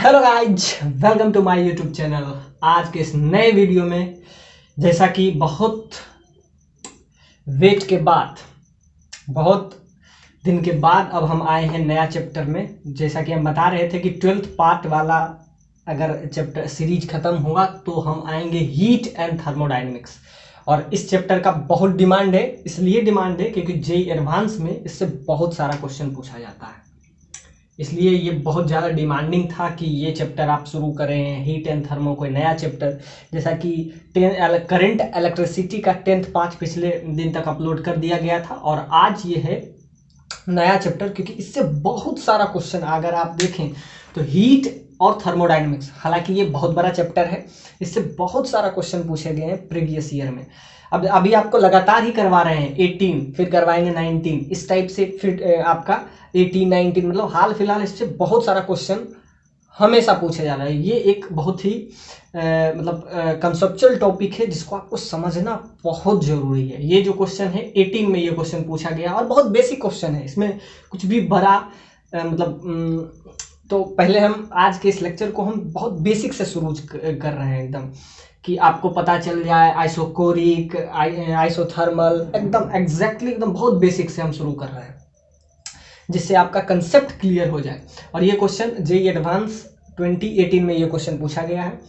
Hello guys, welcome to my YouTube channel. आज के इस नए वीडियो में जैसा कि बहुत वेट के बाद, बहुत दिन के बाद अब हम आए हैं नया चैप्टर में। जैसा कि हम बता रहे थे कि 12th पार्ट वाला अगर चैप्टर सीरीज खत्म हुआ तो हम आएंगे हीट एंड थर्मोडायनेमिक्स। और इस चैप्टर का बहुत डिमांड है, इसलिए डिमांड है क्योंकि जेईई एडवांस में इससे बहुत सारा क्वेश्चन पूछा जाता है, इसलिए ये बहुत ज़्यादा डिमांडिंग था कि ये चैप्टर आप शुरू करें, हीट एंड थर्मो, कोई नया चैप्टर। जैसा कि करंट इलेक्ट्रिसिटी का 10th पार्ट पिछले दिन तक अपलोड कर दिया गया था और आज ये है नया चैप्टर, क्योंकि इससे बहुत सारा क्वेश्चन अगर आप देखें तो हीट और थर्मोडायनेमिक्स, हालांकि ये बहुत बड़ा चैप्टर है, इससे बहुत सारा क्वेश्चन पूछे गए हैं प्रीवियस ईयर में। अब अभी आपको लगातार ही करवा रहे हैं 18, फिर करवाएंगे 19, इस टाइप से फिर आपका 18 19, मतलब हाल फिलहाल इससे बहुत सारा क्वेश्चन हमेशा पूछे जा रहा है। ये एक बहुत ही कंसेप्चुअल टॉपिक है जिसको आपको समझना बहुत जरूरी है। ये जो क्वेश्चन है 18 में ये क्वेश्चन पूछा गया और बहुत बेसिक क्वेश्चन है, इसमें कुछ भी बड़ा तो पहले हम आज के इस लेक्चर को हम बहुत बेसिक से शुरू कर रहे हैं, एकदम कि आपको पता चल जाए आइसोकोरिक, आइसोथर्मल, एकदम एग्जैक्टली एकदम बहुत बेसिक से हम शुरू कर रहे हैं जिससे आपका कंसेप्ट क्लियर हो जाए। और ये क्वेश्चन जेईई एडवांस 2018 में ये क्वेश्चन पूछा गया है।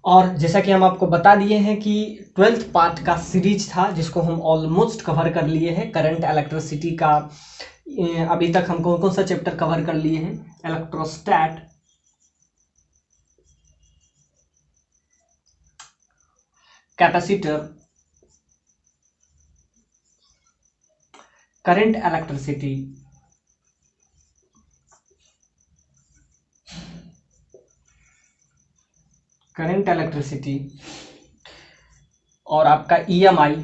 और जैसा कि हम आपको बता दिए हैं कि 12th पार्ट का सीरीज था जिसको हम ऑलमोस्ट कवर कर लिए हैं। करंट इलेक्ट्रिसिटी का अभी तक हम कौन कौन सा चैप्टर कवर कर लिए हैं? Electrostat, capacitor, current electricity, current electricity और आपका ईएमआई,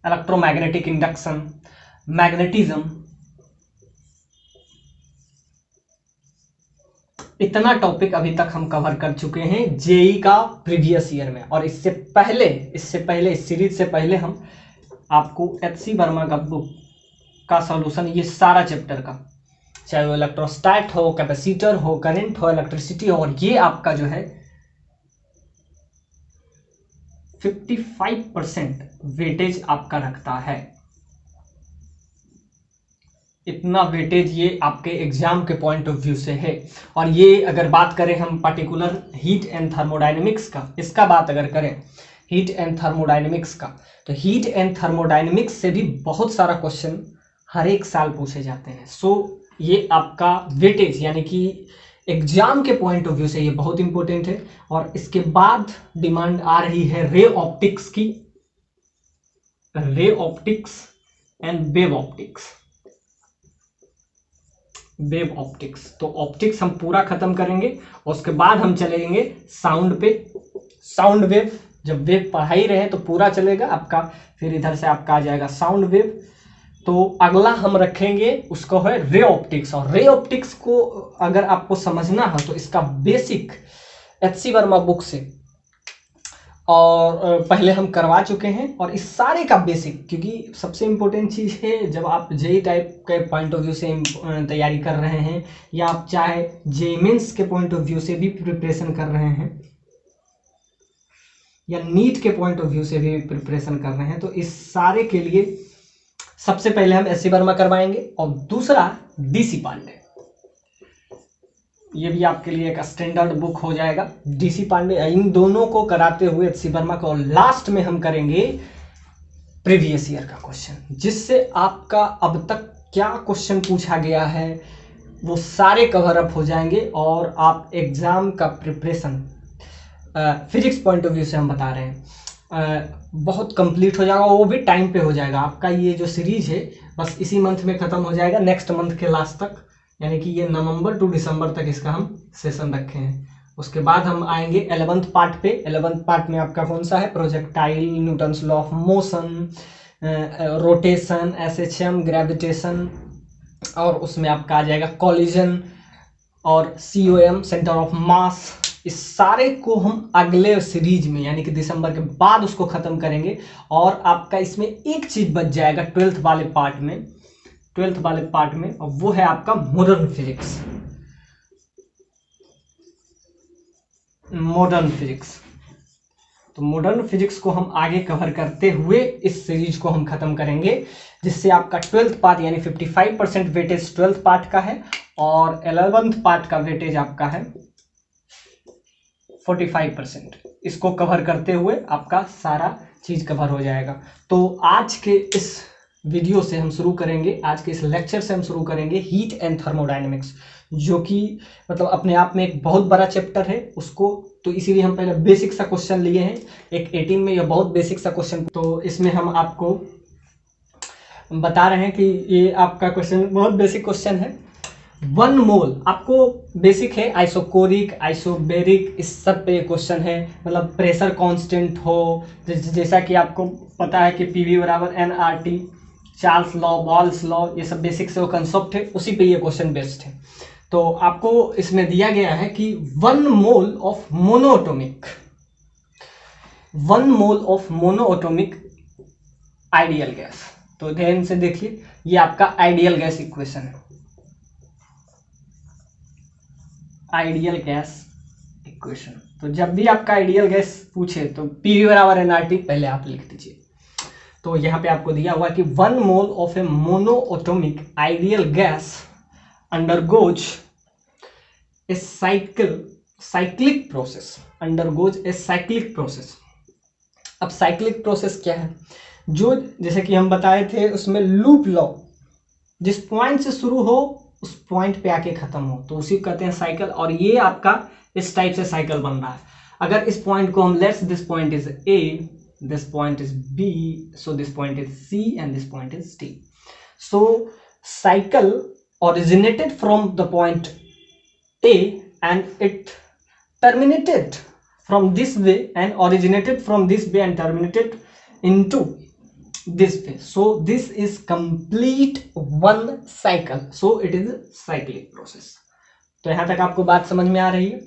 इलेक्ट्रोमैग्नेटिक इंडक्शन, मैग्नेटिज्म, इतना टॉपिक अभी तक हम कवर कर चुके हैं जेईई का प्रीवियस ईयर में। और इससे पहले इस सीरीज से पहले हम आपको एचसी वर्मा का बुक का सॉल्यूशन, ये सारा चैप्टर का, चाहे वो इलेक्ट्रोस्टैट हो, कैपेसिटर हो, करंट हो, इलेक्ट्रिसिटी हो, और ये आपका जो है 55% वेटेज आपका रखता है। इतना वेटेज ये आपके एग्जाम के पॉइंट ऑफ व्यू से है। और ये अगर बात करें हम पर्टिकुलर हीट एंड थर्मोडायनेमिक्स का, इसका बात अगर करें हीट एंड थर्मोडायनेमिक्स का, तो हीट एंड थर्मोडायनेमिक्स से भी बहुत सारा क्वेश्चन हर एक साल पूछे जाते हैं। सो ये आपका वेटेज यानी कि एग्जाम के पॉइंट ऑफ व्यू से ये बहुत इंपॉर्टेंट है। और इसके बाद डिमांड आ रही है रे ऑप्टिक्स की, ray optics and wave optics. Wave optics, तो ऑप्टिक्स हम पूरा खत्म करेंगे और उसके बाद हम चलेंगे साउंड पे। साउंड वेव, जब वेव पढ़ा ही रहे तो पूरा चलेगा आपका, फिर इधर से आपका आ जाएगा साउंड वेव। तो अगला हम रखेंगे उसको है रे ऑप्टिक्स। और रे ऑप्टिक्स को अगर आपको समझना है तो इसका बेसिक एचसी वर्मा बुक से और पहले हम करवा चुके हैं। और इस सारे का बेसिक, क्योंकि सबसे इम्पोर्टेंट चीज़ है जब आप जेईई टाइप के पॉइंट ऑफ व्यू से तैयारी कर रहे हैं, या आप चाहे जेईई मेंस के पॉइंट ऑफ व्यू से भी प्रिपरेशन कर रहे हैं, या नीट के पॉइंट ऑफ व्यू से भी प्रिपरेशन कर रहे हैं, तो इस सारे के लिए सबसे पहले हम एचसी वर्मा करवाएंगे और दूसरा डीसी पांडे। ये भी आपके लिए एक स्टैंडर्ड बुक हो जाएगा, डीसी पांडे। इन दोनों को कराते हुए एचसी वर्मा को, और लास्ट में हम करेंगे प्रीवियस ईयर का क्वेश्चन, जिससे आपका अब तक क्या क्वेश्चन पूछा गया है वो सारे कवर अप हो जाएंगे और आप एग्जाम का preparation physics point of view से हम बता रहे हैं बहुत कंप्लीट हो जाएगा, वो भी टाइम पे हो जाएगा। आपका ये जो सीरीज है बस इसी मंथ में खत्म हो जाएगा, नेक्स्ट मंथ के लास्ट तक, यानी कि ये नवंबर टू दिसंबर तक इसका हम सेशन रखे हैं। उसके बाद हम आएंगे 11th पार्ट पे। 11th पार्ट में आपका कौन सा है? Projectile, Newton's law of motion, rotation, SHM, gravitation, और उसमें आपका आ जाएगा कॉलिजन और सीओएम, सेंटर ऑफ मास। इस सारे को हम अगले सीरीज में यानी कि दिसंबर के बाद उसको खत्म करेंगे। और आपका इसमें एक चीज बच जाएगा 12th वाले पार्ट में, और वो है आपका मॉडर्न फिजिक्स। Modern physics. तो मॉडर्न फिजिक्स को हम आगे कवर करते हुए इस सीरीज को हम खत्म करेंगे, जिससे आपका 12th पार्ट यानी 55% वेटेज 12th पार्ट का है और 11th पार्ट का वेटेज आपका है 45%। इसको कवर करते हुए आपका सारा चीज कवर हो जाएगा। तो आज के इस वीडियो से हम शुरू करेंगे, आज के इस लेक्चर से हम शुरू करेंगे हीट एंड थर्मोडायनेमिक्स, जो कि मतलब अपने आप में एक बहुत बड़ा चैप्टर है उसको। तो इसीलिए हम पहले बेसिक सा क्वेश्चन लिए हैं, एक 18 में यह बहुत बेसिक सा क्वेश्चन। तो इसमें हम आपको बता रहे हैं कि ये आपका क्वेश्चन बहुत बेसिक क्वेश्चन है। 1 मोल आपको बेसिक है, आइसोकोरिक आइसोबेरिक इस सब पे क्वेश्चन है। मतलब प्रेशर कांस्टेंट हो, जैसा कि आपको पता है कि पीवी बराबर NRT, Charles law, balls law, ये सब बेसिक से वो कंसेप्ट है, उसी पे ये क्वेश्चन बेस्ड है। तो आपको इसमें दिया गया है कि 1 mole of monoatomic, 1 mole of monoatomic ideal gas. तो ध्यान से देखिए, ये आपका आइडियल गैस इक्वेशन है, आइडियल गैस इक्वेशन। तो जब भी आपका आइडियल गैस पूछे तो पीवी बराबर एनआरटी पहले आप लिख दीजिए। तो यहाँ पे आपको दिया हुआ कि 1 mole of A monoatomic ideal gas undergoes a cyclic process, undergoes a cyclic process. अब साइक्लिक प्रोसेस क्या है? जो जैसे कि हम बताए थे उसमें लूप लॉ, जिस पॉइंट से शुरू हो उस पॉइंट पे आके खत्म हो, तो उसी कहते हैं साइकिल। और ये आपका इस टाइप से साइकिल बन रहा है। अगर इस पॉइंट को हम let's this point is a, this point is B, so this point is C and this point is D. So cycle originated from the point A and it terminated from this way and originated from this way and terminated into this way. So this is complete one cycle. So it is a cyclic process. तो यहाँ तक आपको बात समझ में आ रही है?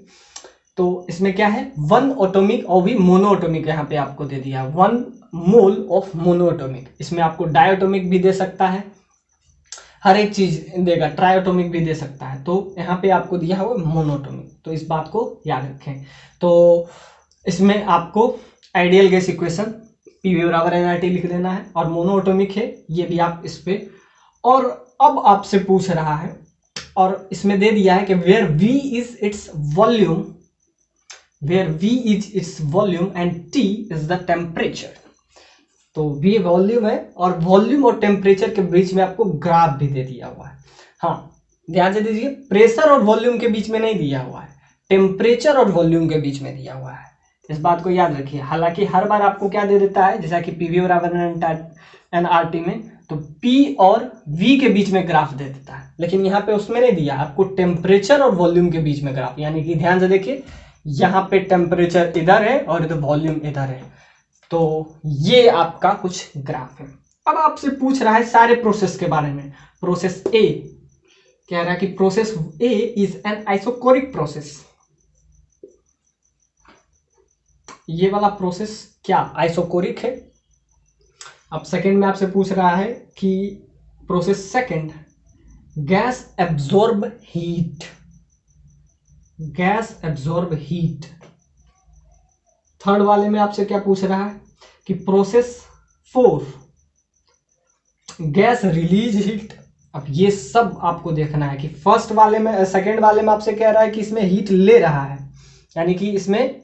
तो इसमें क्या है, 1 एटॉमिक और भी मोनोएटॉमिक यहाँ पे आपको दे दिया, 1 मोल ऑफ मोनोएटॉमिक। इसमें आपको डायटोमिक भी दे सकता है, हर एक चीज देगा, ट्राइएटॉमिक भी दे सकता है। तो यहाँ पे आपको दिया हुआ मोनोएटॉमिक, तो इस बात को याद रखें। तो इसमें आपको आइडियल गैस इक्वेशन पीवी बराबर एनआरटी लिख देना है, और मोनोएटॉमिक है ये भी आप इस पे। और अब आपसे पूछ रहा है, और इसमें दे दिया है कि where V is its volume, where V is its volume and T is the temperature। तो V वॉल्यूम है और वॉल्यूम और टेम्परेचर के बीच में आपको ग्राफ भी दे दिया हुआ है। हाँ ध्यान से दीजिए, प्रेशर और वॉल्यूम के बीच में नहीं दिया हुआ है, टेम्परेचर और वॉल्यूम के बीच में दिया हुआ है। इस बात को याद रखिए। हालांकि हर बार आपको क्या दे देता है, जैसा कि पीवी बराबर एनआरटी में तो P और V के बीच में ग्राफ दे देता है, लेकिन यहाँ पे उसमें नहीं दिया आपको टेम्परेचर और वॉल्यूम के बीच में ग्राफ। यानी कि ध्यान से देखिए, यहाँ पे टेम्परेचर इधर है और इधर वॉल्यूम इधर है। तो ये आपका कुछ ग्राफ है। अब आपसे पूछ रहा है सारे प्रोसेस के बारे में। प्रोसेस ए कह रहा है कि process A is an isochoric process. ये वाला प्रोसेस क्या आइसोकोरिक है? अब सेकंड में आपसे पूछ रहा है कि process second, gas absorb heat, gas absorb heat. Third वाले में आपसे क्या पूछ रहा है कि प्रोसेस 4, गैस रिलीज हीट। अब ये सब आपको देखना है कि फर्स्ट वाले में, सेकंड वाले में आपसे कह रहा है कि इसमें हीट ले रहा है, यानी कि इसमें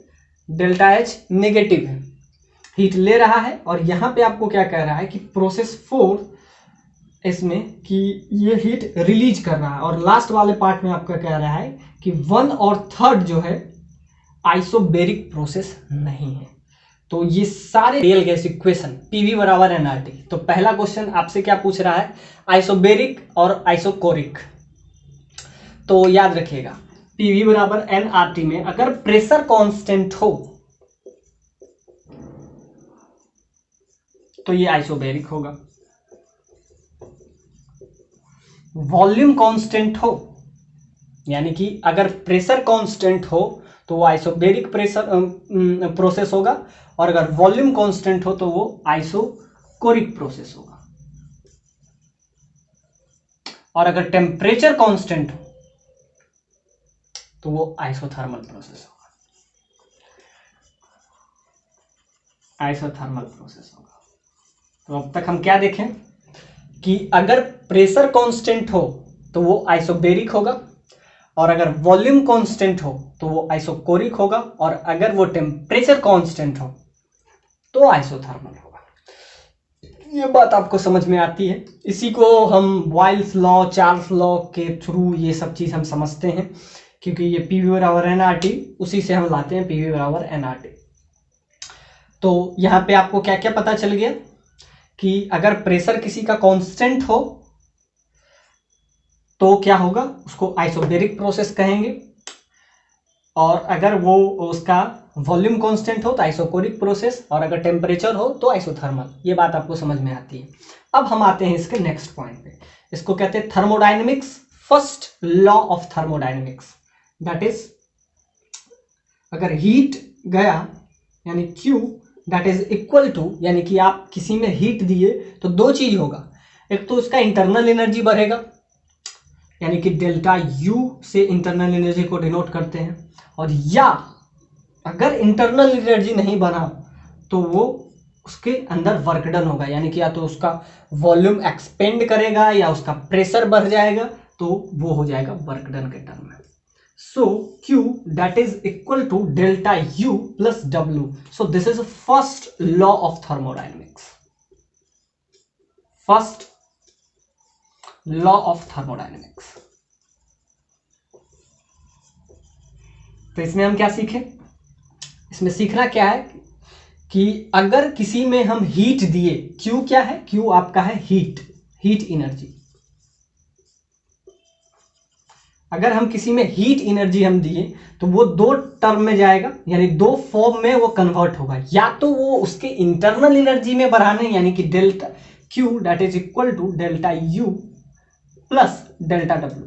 डेल्टा H नेगेटिव है, हीट ले रहा है। और यहाँ पे आपको क्या कह रहा है कि प्रोसेस 4 इसमें कि ये हीट रिलीज कर रहा है। और लास्ट वाले पार्ट में आपका कह रहा है कि 1 और 3rd जो है आइसोबेरिक प्रोसेस नहीं है। तो ये सारे रियल गैस इक्वेशन पीवी बराबर एनआरटी। तो पहला क्वेश्चन आपसे क्या पूछ रहा है, आइसोबेरिक और आइसोकोरिक। तो याद रखिएगा, पीवी बराबर एनआरटी में अगर प्रेशर कांस्टेंट हो तो ये आइसोबेरिक होगा, वॉल्यूम कांस्टेंट हो यानी कि अगर प्रेशर कांस्टेंट हो तो वो आइसोबेरिक प्रेशर प्रोसेस होगा, और अगर वॉल्यूम कांस्टेंट हो तो वो आइसोकोरिक प्रोसेस होगा। और अगर टेम्परेचर कांस्टेंट हो तो वो आइसोथर्मल प्रोसेस होगा। आइसोथर्मल प्रोसेस होगा। तो अब तक हम क्या देखें कि अगर प्रेशर कांस्टेंट हो तो वो आइसोबेरिक होगा, और अगर वॉल्यूम कांस्टेंट हो तो वो आइसोकोरिक होगा, और अगर वो टेम्परेचर कांस्टेंट हो तो आइसोथर्मल होगा। ये बात आपको समझ में आती है। इसी को हम बॉयल्स लॉ, चार्ल्स लॉ के थ्रू ये सब चीज हम समझते हैं, क्योंकि ये PV बराबर NRT, उसी से हम लाते हैं PV बराबर NRT। तो यहाँ पे आपको क्या क्या पता चल गया कि अगर प्रेशर किसी का कांस्टेंट हो तो क्या होगा, उसको आइसोबेरिक प्रोसेस कहेंगे, और अगर वो उसका वॉल्यूम कांस्टेंट हो तो आइसोकोरिक प्रोसेस, और अगर टेम्परेचर हो तो आइसोथर्मल। ये बात आपको समझ में आती है। अब हम आते हैं इसके नेक्स्ट पॉइंट पे। इसको कहते हैं thermodynamics, first law of thermodynamics. That is, अगर हीट गया यानी Q that is equal to, यानी कि आप किसी में हीट दिए तो दो चीज होगा, एक तो उसका इंटरनल एनर्जी बढ़ेगा, यानी कि डेल्टा U से इंटरनल एनर्जी को डिनोट करते हैं, और या अगर इंटरनल एनर्जी नहीं बना तो वो उसके अंदर वर्क डन होगा, यानी कि या तो उसका वॉल्यूम एक्सपेंड करेगा या उसका प्रेशर बढ़ जाएगा, तो वो हो जाएगा वर्क डन के टर्म में। So Q that is equal to delta U plus W। So this is first law of thermodynamics, first law of thermodynamics. तो इसमें हम क्या सीखे, इसमें सीखना क्या है कि अगर किसी में हम हीट दिए, Q क्या है, Q आपका है हीट, हीट एनर्जी। अगर हम किसी में हीट एनर्जी हम दिए तो वो दो टर्म में जाएगा, यानी दो फॉर्म में वो कन्वर्ट होगा, या तो वो उसके इंटरनल एनर्जी में बढ़ाने, यानी कि delta Q that is equal to delta U plus delta W।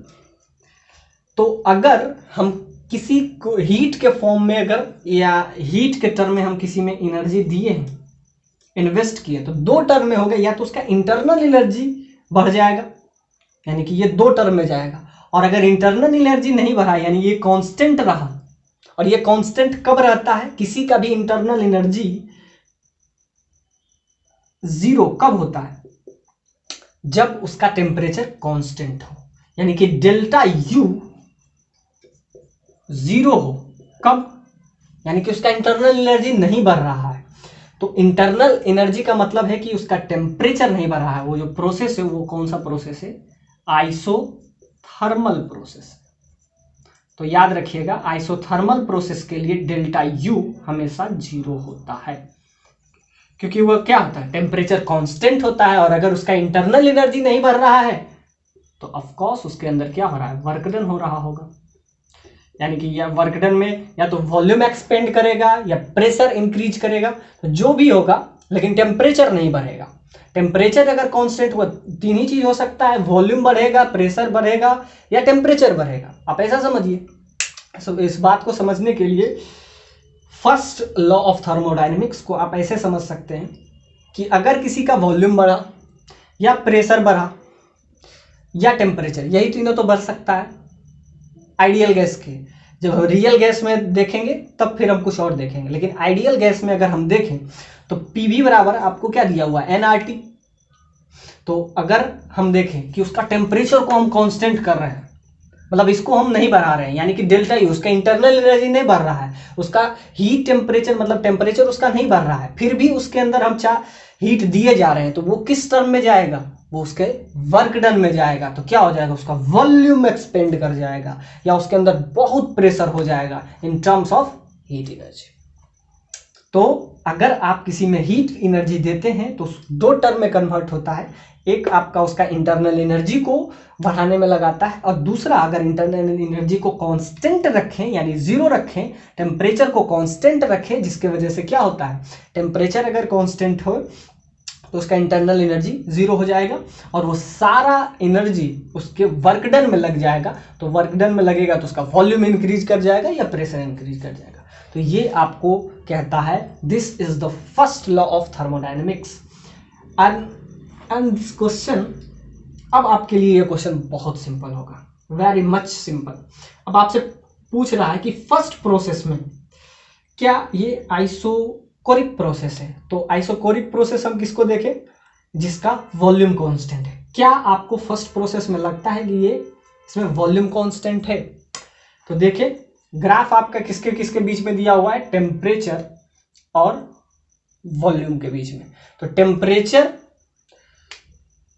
तो अगर हम किसी को हीट के फॉर्म में अगर या हीट के टर्म में हम किसी में एनर्जी दिए हैं, इन्वेस्ट किए, तो दो टर्म में हो गए, या तो उसका इंटरनल एनर्जी बढ़ जाएगा, यानी कि ये दो टर्म में जाएगा, और अगर इंटरनल एनर्जी नहीं बढ़ा, यानी ये कांस्टेंट रहा, और ये कांस्टेंट कब रहता है, किसी का भी इंटरनल एनर्जी जीरो कब होता है, जब उसका टेम्परेचर कांस्टेंट हो, यानी कि डेल्टा U जीरो हो, कब, यानी कि उसका इंटरनल एनर्जी नहीं बढ़ रहा है। तो इंटरनल एनर्जी का मतलब है कि उसका टेम्परेचर नहीं बढ़ रहा है। वो जो प्रोसेस है वो कौन सा प्रोसेस है, आइसोथर्मल प्रोसेस। तो याद रखिएगा, आइसोथर्मल प्रोसेस के लिए डेल्टा U हमेशा जीरो होता है, क्योंकि वो क्या होता है, टेम्परेचर कांस्टेंट होता है, और अगर उसका इंटरनल एनर्जी नहीं बढ़ रहा है तो ऑफकोर्स उसके अंदर क्या हो रहा है, वर्क डन हो रहा होगा, यानी कि या वर्क डन में या तो वॉल्यूम एक्सपेंड करेगा या प्रेशर इंक्रीज करेगा, तो जो भी होगा, लेकिन टेम्परेचर नहीं बढ़ेगा। टेम्परेचर अगर कांस्टेंट हुआ, तीन ही चीज हो सकता है, वॉल्यूम बढ़ेगा, प्रेशर बढ़ेगा, या टेम्परेचर बढ़ेगा। आप ऐसा समझिए। सो इस बात को समझने के लिए फर्स्ट लॉ ऑफ थर्मोडायनेमिक्स को आप ऐसे समझ सकते हैं कि अगर किसी का वॉल्यूम बढ़ा या प्रेशर बढ़ा या टेम्परेचर, यही तीनों तो बढ़ सकता है आइडियल गैस के। जब हम रियल गैस में देखेंगे तब फिर हम कुछ और देखेंगे, लेकिन आइडियल गैस में अगर हम देखें तो PV बराबर आपको क्या दिया हुआ है, NRT। तो अगर हम देखें कि उसका टेम्परेचर को हम कांस्टेंट कर रहे हैं, मतलब इसको हम नहीं बढ़ा रहे हैं, यानी कि डेल्टा U, उसका इंटरनल एनर्जी नहीं बढ़ रहा है, उसका हीट टेम्परेचर मतलब टेम्परेचर उसका नहीं बढ़ रहा है, फिर भी उसके अंदर हम हीट दिए जा रहे हैं, तो वो किस टर्म में जाएगा, वो उसके वर्क डन में जाएगा। तो क्या हो जाएगा, उसका वॉल्यूम एक्सपेंड कर जाएगा, या उसके अंदर बहुत प्रेशर हो जाएगा in terms of heat energy. तो अगर आप किसी में हीट एनर्जी देते हैं तो दो टर्म में कन्वर्ट होता है, एक आपका उसका इंटरनल एनर्जी को बढ़ाने में लगाता है, और दूसरा अगर इंटरनल एनर्जी को कांस्टेंट रखें, यानी जीरो रखें, टेम्परेचर को कांस्टेंट रखें, जिसके वजह से क्या होता है, टेम्परेचर अगर कांस्टेंट हो तो उसका इंटरनल एनर्जी जीरो हो जाएगा, और वो सारा एनर्जी उसके वर्क डन में लग जाएगा। तो वर्क डन में लगेगा तो उसका वॉल्यूम इंक्रीज कर जाएगा या प्रेशर इंक्रीज कर जाएगा। तो ये आपको कहता है this is the first law of thermodynamics. And this question, अब आपके लिए ये क्वेश्चन बहुत सिंपल होगा, वेरी मच सिंपल। अब आपसे पूछ रहा है कि फर्स्ट प्रोसेस में क्या ये आइसोकोरिक प्रोसेस है। तो आइसोकोरिक प्रोसेस हम किसको देखें? जिसका वॉल्यूम कांस्टेंट है। क्या आपको फर्स्ट प्रोसेस में लगता है कि ये इसमें वॉल्यूम कांस्टेंट है? तो देखिए ग्राफ आपका किसके किसके बीच में दिया हुआ है? टेम्परेचर और वॉल्यूम के बीच में। तो टेम्परेचर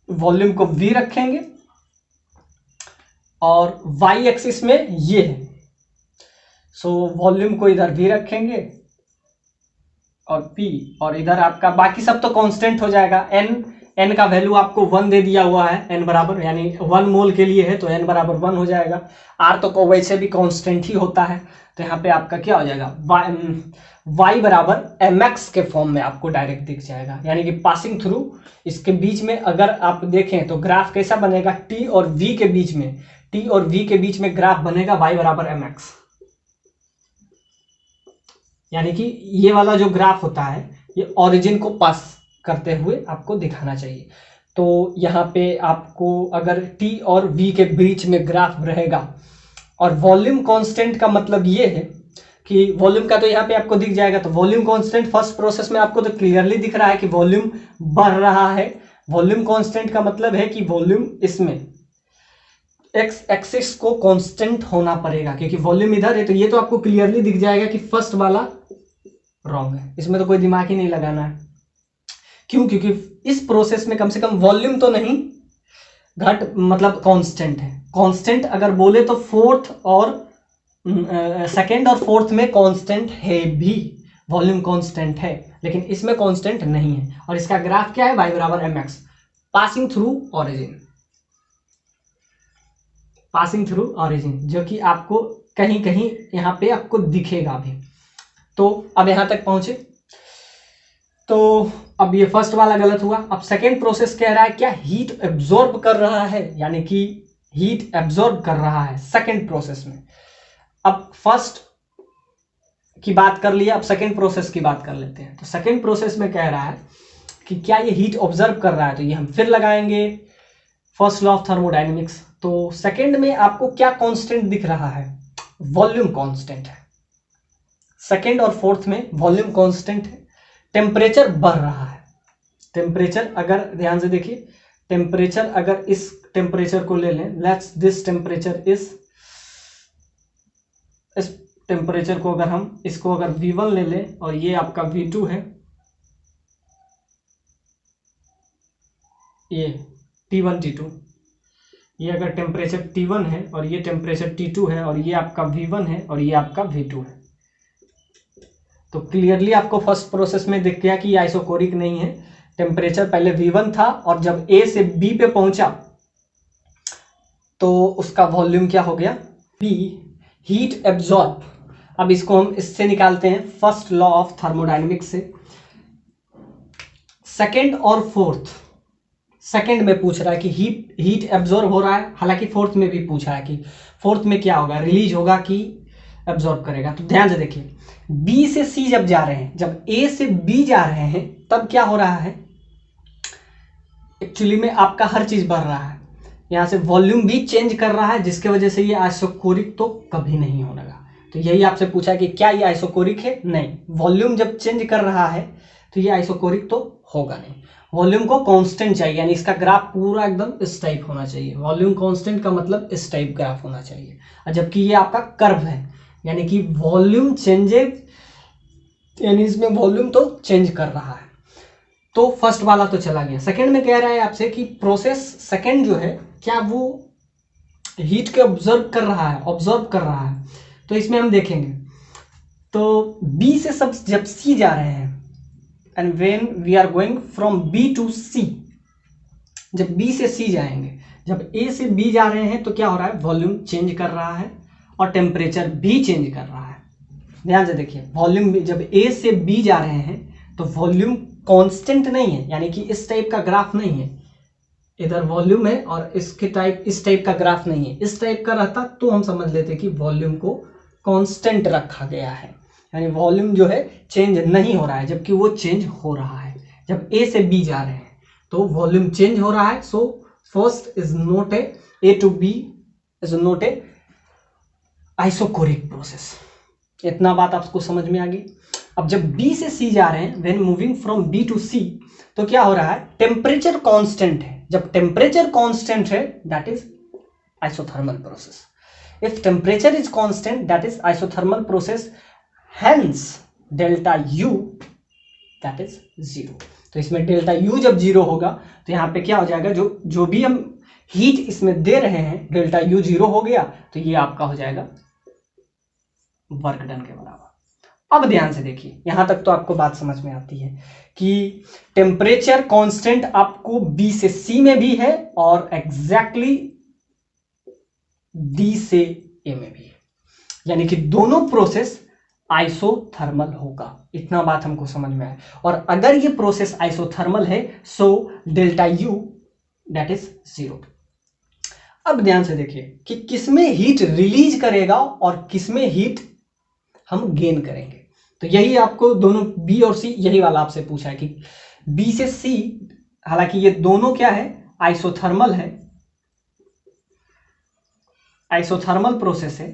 वॉल्यूम को V रखेंगे और y एक्सिस में ये है, सो वॉल्यूम को इधर V रखेंगे और P, और इधर आपका बाकी सब तो कांस्टेंट हो जाएगा। n का वैल्यू आपको 1 दे दिया हुआ है, n बराबर यानी 1 मोल के लिए है तो n बराबर 1 हो जाएगा। r तो को वैसे भी कांस्टेंट ही होता है, तो यहाँ पे आपका क्या हो जाएगा? y बराबर mx के फॉर्म में आपको डायरेक्ट दिख जाएगा, यानी कि पासिंग थ्रू इसके बीच में अगर आप देखें तो ग्राफ कैसा बनेगा? t और v के बीच में, t और v के बीच में ग्राफ बनेगा y बराबर mx, यानी कि ये वाला जो ग्राफ होता है ये ओरिजिन को पास करते हुए आपको दिखाना चाहिए। तो यहाँ पे आपको अगर t और v के बीच में ग्राफ रहेगा, और वॉल्यूम कांस्टेंट का मतलब ये है कि वॉल्यूम का तो यहाँ पे आपको दिख जाएगा। तो वॉल्यूम कांस्टेंट फर्स्ट प्रोसेस में आपको तो क्लियरली दिख रहा है कि वॉल्यूम बढ़ रहा है। वॉल्यूम कांस्टेंट का मतलब है कि वॉल्यूम इसमें एक्स एक्सिस को कांस्टेंट होना पड़ेगा, क्योंकि वॉल्यूम इधर है तो ये तो आपको क्लियरली दिख जाएगा कि फर्स्ट वाला रॉन्ग है, इसमें तो कोई दिमाग ही नहीं लगाना है। क्यों? क्योंकि इस प्रोसेस में कम से कम वॉल्यूम तो नहीं घट, मतलब कांस्टेंट है। कांस्टेंट अगर बोले तो फोर्थ और सेकंड और फोर्थ में कांस्टेंट है भी, वॉल्यूम कांस्टेंट है, लेकिन इसमें कांस्टेंट नहीं है। और इसका ग्राफ क्या है? y बराबर mx, passing through origin, passing through origin, जो कि आपको कहीं कहीं यहाँ पे आपको दिखेगा भी। तो अब यहां तक पहुंचे, तो अब ये फर्स्ट वाला गलत हुआ। अब सेकेंड प्रोसेस कह रहा है क्या? हीट एब्जॉर्ब कर रहा है, यानी कि हीट एब्जॉर्ब कर रहा है सेकेंड प्रोसेस में। अब फर्स्ट की बात कर लिया, अब सेकेंड प्रोसेस की बात कर लेते हैं। तो सेकेंड प्रोसेस में कह रहा है कि क्या ये हीट ऑब्जर्व कर रहा है, तो ये हम फिर लगाएंगे फर्स्ट लॉ ऑफ थर्मोडायनेमिक्स। तो सेकेंड में आपको क्या कांस्टेंट दिख रहा है? वॉल्यूम कांस्टेंट है। सेकेंड और फोर्थ में वॉल्यूम कांस्टेंट है। टेम्परेचर बढ़ रहा है। टेम्परेचर अगर ध्यान से देखिए, टेम्परेचर अगर इस टेम्परेचर को ले लें, लेट्स दिस टेम्परेचर इस टेम्परेचर को अगर हम इसको अगर V1 ले लें और ये आपका V2 है, ये T1 T2, ये अगर टेम्परेचर T1 है और ये टेम्परेचर T2 है और ये आपका V1 है और ये आपका V2 है, तो क्लियरली आपको फर्स्ट प्रोसेस में दिख गया कि ये आइसोकोरिक नहीं है। टेम्परेचर पहले V1 था और जब A से B पे पहुंचा तो उसका वॉल्यूम क्या हो गया? B, heat absorb. अब इसको हम इससे निकालते हैं फर्स्ट लॉ ऑफ थर्मोडायनेमिक्स से। सेकेंड और फोर्थ, सेकेंड में पूछ रहा है कि हीट एब्जॉर्ब हो रहा है, हालांकि फोर्थ में भी पूछा है कि फोर्थ में क्या होगा, रिलीज होगा कि एब्जॉर्ब करेगा। तो ध्यान से देखिए, B से C जब जा रहे हैं, जब A से B जा रहे हैं, तब क्या हो रहा है? एक्चुअली में आपका हर चीज बढ़ रहा है, यहां से वॉल्यूम भी चेंज कर रहा है, जिसके वजह से ये आइसोकोरिक तो कभी नहीं होगा। तो यही आपसे पूछा कि क्या ये आइसोकोरिक है? नहीं, वॉल्यूम जब चेंज कर रहा है तो ये आइसोकोरिक तो होगा नहीं। वॉल्यूम को कांस्टेंट चाहिए, यानी इसका ग्राफ पूरा एकदम इस टाइप होना चाहिए। वॉल्यूम कांस्टेंट का मतलब इस टाइप ग्राफ होना चाहिए, और जबकि ये आपका कर्व है, यानी कि वॉल्यूम चेंजेस, यानी इसमें वॉल्यूम तो चेंज कर रहा है। तो फर्स्ट वाला तो चला गया। सेकंड में कह रहा है आपसे कि प्रोसेस सेकंड जो है क्या वो हीट के ऑब्जर्व कर रहा है, ऑब्जर्व कर रहा है। तो इसमें हम देखेंगे, तो B से सब जब C जा रहे हैं, and when we are going from B to C, जब B से C जाएंगे, जब A से B जा रहे हैं तो क्या हो रहा है? वॉल्यूम चेंज कर रहा है और टेम्परेचर भी चेंज कर रहा है। ध्यान से देखिए, वॉल्यूम जब A से B जा रहे हैं तो वॉल्यूम कांस्टेंट नहीं है, यानी कि इस टाइप का ग्राफ नहीं है। इधर वॉल्यूम है और इसके टाइप, इस टाइप का ग्राफ नहीं है। इस टाइप का रहता तो हम समझ लेते कि वॉल्यूम को कांस्टेंट रखा गया है, यानी वॉल्यूम जो है चेंज नहीं हो रहा है, जबकि वो चेंज हो रहा है। जब A से B जा रहे हैं तो वॉल्यूम चेंज हो रहा है। So first is not A to B is not isochoric process. इतना बात आपको समझ में आ गई। अब जब बी से सी जा रहे हैं, when moving from B to C, तो क्या हो रहा है, टेम्परेचर कांस्टेंट है। जब टेम्परेचर कांस्टेंट है that is isothermal process. If temperature is constant that is isothermal process, hence delta U that is zero. तो इसमें डेल्टा यू जब जीरो होगा तो यहाँ पे क्या हो जाएगा, जो भी हम हीट इसमें दे रहे हैं, डेल्टा यू जीरो हो गया तो ये आपका हो जाएगा वर्क डन के बराबर। अब ध्यान से देखिए, यहां तक तो आपको बात समझ में आती है कि टेम्परेचर कांस्टेंट आपको बी से सी में भी है और एग्जैक्टली डी से ए में भी है, यानी कि दोनों प्रोसेस आइसोथर्मल होगा। इतना बात हमको समझ में आए। और अगर ये प्रोसेस आइसोथर्मल है so delta U that is zero. अब ध्यान से देखिए कि किसमें हीट रिलीज करेगा और किसमें हीट हम गेन करेंगे। तो यही आपको दोनों बी और सी, यही वाला आपसे पूछा है कि बी से सी, हालांकि ये दोनों क्या है, आइसोथर्मल है, आइसोथर्मल प्रोसेस है,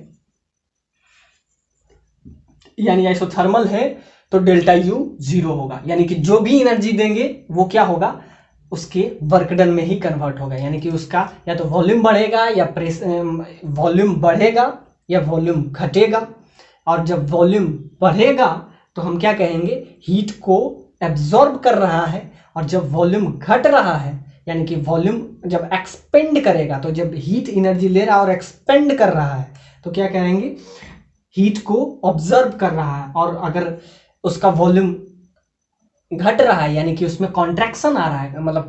यानी आइसोथर्मल है तो डेल्टा यू जीरो होगा, यानी कि जो भी एनर्जी देंगे वो क्या होगा, उसके वर्क डन में ही कन्वर्ट होगा। यानी कि उसका या तो वॉल्यूम बढ़ेगा या वॉल्यूम बढ़ेगा या वॉल्यूम घटेगा। और जब वॉल्यूम बढ़ेगा तो हम क्या कहेंगे, हीट को एब्जॉर्ब कर रहा है। और जब वॉल्यूम घट रहा है, यानी कि वॉल्यूम जब एक्सपेंड करेगा, तो जब हीट एनर्जी ले रहा है और एक्सपेंड कर रहा है तो क्या कहेंगे, हीट को ऑब्जर्व कर रहा है। और अगर उसका वॉल्यूम घट रहा है, यानी कि उसमें कॉन्ट्रैक्शन आ रहा है, मतलब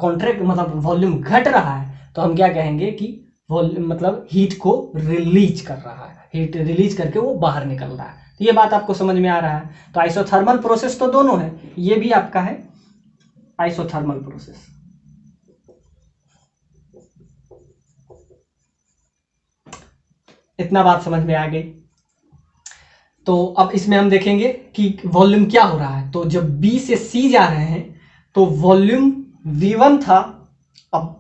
वॉल्यूम घट रहा है, तो हम क्या कहेंगे कि वॉल्यूम मतलब हीट को रिलीज कर रहा है, हीट रिलीज करके वो बाहर निकल रहा है। तो ये बात आपको समझ में आ रहा है। तो आइसोथर्मल प्रोसेस तो दोनों है, ये भी आपका है आइसोथर्मल प्रोसेस। इतना बात समझ में आ गई। तो अब इसमें हम देखेंगे कि वॉल्यूम क्या हो रहा है। तो जब बी से सी जा रहे हैं तो वॉल्यूम V1 था, अब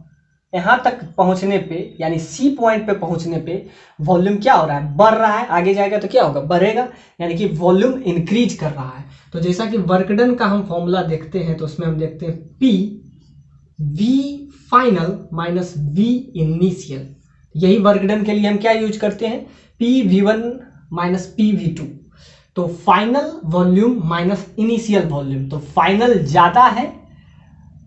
यहां तक पहुंचने पे, यानी सी पॉइंट पे पहुंचने पे वॉल्यूम क्या हो रहा है, बढ़ रहा है। आगे जाएगा तो क्या होगा, बढ़ेगा, यानी कि वॉल्यूम इंक्रीज कर रहा है। तो जैसा कि वर्क डन का हम फॉर्मूला देखते हैं तो उसमें हम देखते हैं P V final minus V initial. यही वर्क डन के लिए हम क्या यूज करते हैं, PV1 माइनस PV2। तो final volume minus initial volume, तो फाइनल ज्यादा है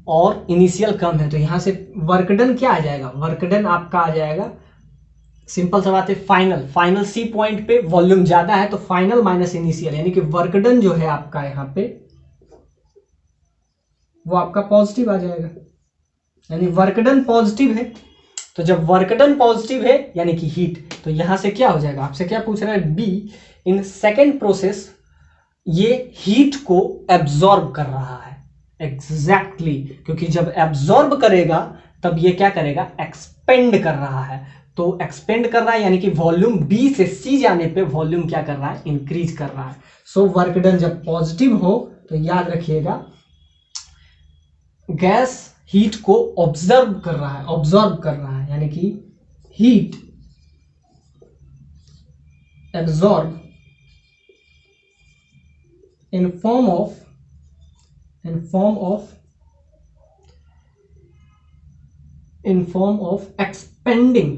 और इनिशियल कम है, तो यहां से वर्क डन क्या आ जाएगा, वर्क डन आपका आ जाएगा, सिंपल सा बात है, फाइनल सी पॉइंट पे वॉल्यूम ज्यादा है तो फाइनल माइनस इनिशियल, यानी कि वर्क डन जो है आपका यहां पे वो आपका पॉजिटिव आ जाएगा, यानी वर्क डन पॉजिटिव है। तो जब वर्क डन पॉजिटिव है यानी कि हीट, तो यहां से क्या हो जाएगा, आपसे क्या पूछ रहा है, बी इन सेकेंड प्रोसेस ये हीट को एब्जॉर्ब कर रहा है। एग्जैक्टली क्योंकि जब एब्जॉर्ब करेगा तब ये क्या करेगा, एक्सपेंड कर रहा है। तो एक्सपेंड कर रहा है यानी कि वॉल्यूम बी से सी जाने पे वॉल्यूम क्या कर रहा है, इंक्रीज कर रहा है। सो वर्क डन जब पॉजिटिव हो तो याद रखिएगा गैस हीट को ऑब्जर्व कर रहा है, यानी कि heat absorb in form of expanding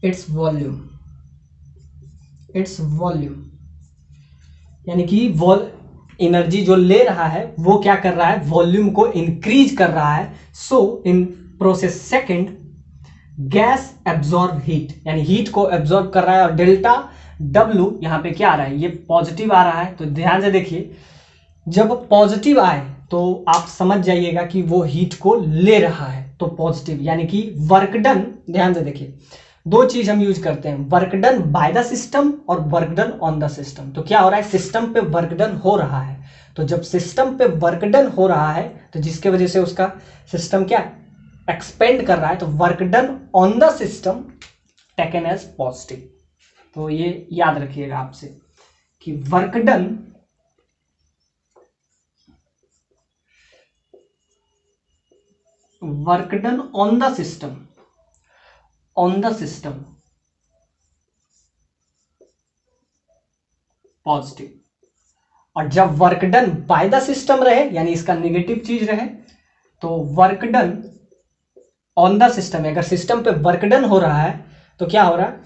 its volume, यानी कि एनर्जी जो ले रहा है वो क्या कर रहा है, वॉल्यूम को इंक्रीज कर रहा है। So in process second gas absorb heat, यानी हीट को एब्जॉर्ब कर रहा है। और डेल्टा W यहां पे क्या आ रहा है, ये पॉजिटिव आ रहा है। तो ध्यान से देखिए, जब पॉजिटिव आए तो आप समझ जाइएगा कि वो हीट को ले रहा है, तो पॉजिटिव, यानी कि वर्क डन। ध्यान से देखिए, दो चीज हम यूज करते हैं, work done by the system और work done on the system. तो क्या हो रहा है, सिस्टम पे वर्क डन हो रहा है। तो जब सिस्टम पे वर्क डन हो रहा है तो जिसके वजह से उसका सिस्टम क्या एक्सपेंड कर रहा है, तो work done on the system taken as positive. तो ये याद रखिएगा आपसे कि work done on the system positive. और जब work done by the system रहे, यानी इसका नेगेटिव चीज रहे, तो work done on the system, अगर सिस्टम पे वर्क डन हो रहा है तो क्या हो रहा है,